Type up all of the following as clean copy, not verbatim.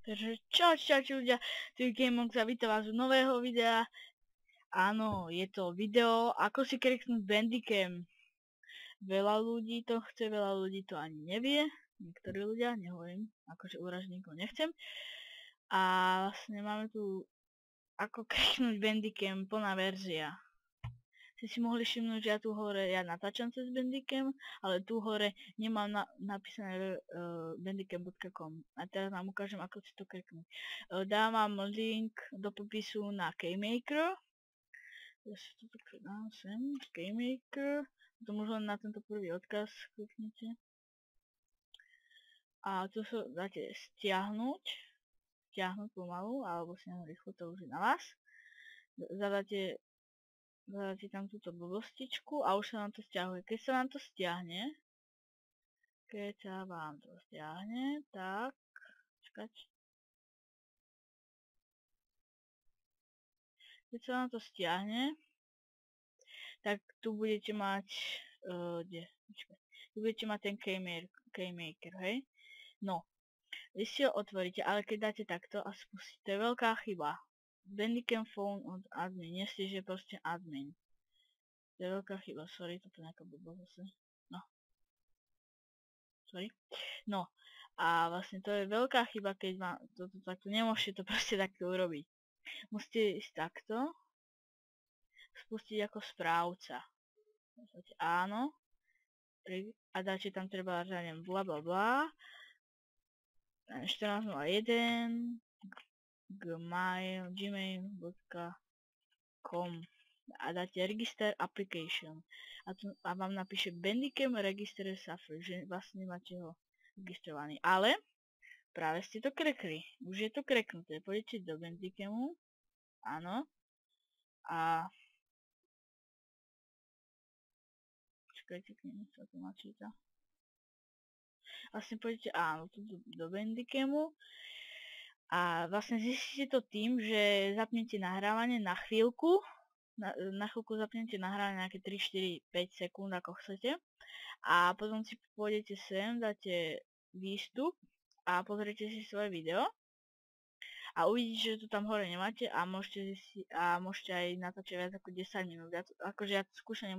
Takže čaute ľudia, tu je GameMox a vítam vás u nového videa. Áno, je to video, ako si kreknúť Bandicam. Veľa ľudí to chce, veľa ľudí to ani nevie. Niektorí ľudia, nehovorím, akože úražníkov nechcem. A vlastne máme tu ako kreknúť Bandicam, plná verzia. Ste si mohli všimnúť, že ja tu hore, ja natáčam cez Bandicam, ale tu hore nemám napísané bandicam.com. A teraz vám ukážem, ako si to kreknúť. Dávam link do popisu na KeyMaker. Ja si to tak dám sem, KeyMaker. Potom už len na tento prvý odkaz kliknite. A tu sa dáte stiahnuť pomalu, alebo stiahnuť rýchlo, to už je na vás. Zadáte tam túto blbostičku a už sa nám to stiahuje. Keď sa vám to stiahne, tak, čakať. Keď sa vám to stiahne, tak tu budete mať, tu budete mať ten KeyMaker, hej? No, vy si ho otvoríte, ale keď dáte takto a spustíte, to je veľká chyba. Bandicam phone od admin, nie si, že proste admin. To je veľká chyba, sorry, toto je nejaká blbosť zase. No. Sorry. No, a vlastne to je veľká chyba, keď vám toto takto, nemôžete to proste takto urobiť. Musíte ísť takto, spustiť ako správca. Áno, a dáte tam treba, že neviem, blablabla, 1401 gmail.com a dáte register application a vám napíše Bandicam register suffer, že vlastne máte ho registrovaný, ale práve ste to krekli, už je to kreknuté, pôjdete do Bandicamu, áno, a čakajte, k nemu sa to načíta. Vlastne pôjdete, áno, tu do Bandicamu a vlastne zistíte to tým, že zapnete nahrávanie na chvíľku, na chvíľku zapnete nahrávanie nejaké 3, 4, 5 sekúnd, ako chcete, a potom si pôjdete sem, dáte výstup a pozriete si svoje video a uvidíte, že to tam hore nemáte a môžete aj natáčať viac ako 10 minút. Akože ja to skúšať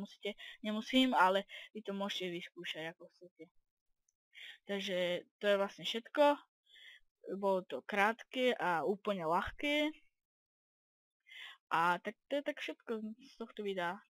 nemusím, ale vy to môžete vyskúšať ako chcete. Takže to je vlastne všetko. Bolo to krátke a úplne ľahké. A tak to je tak všetko z tohto videa.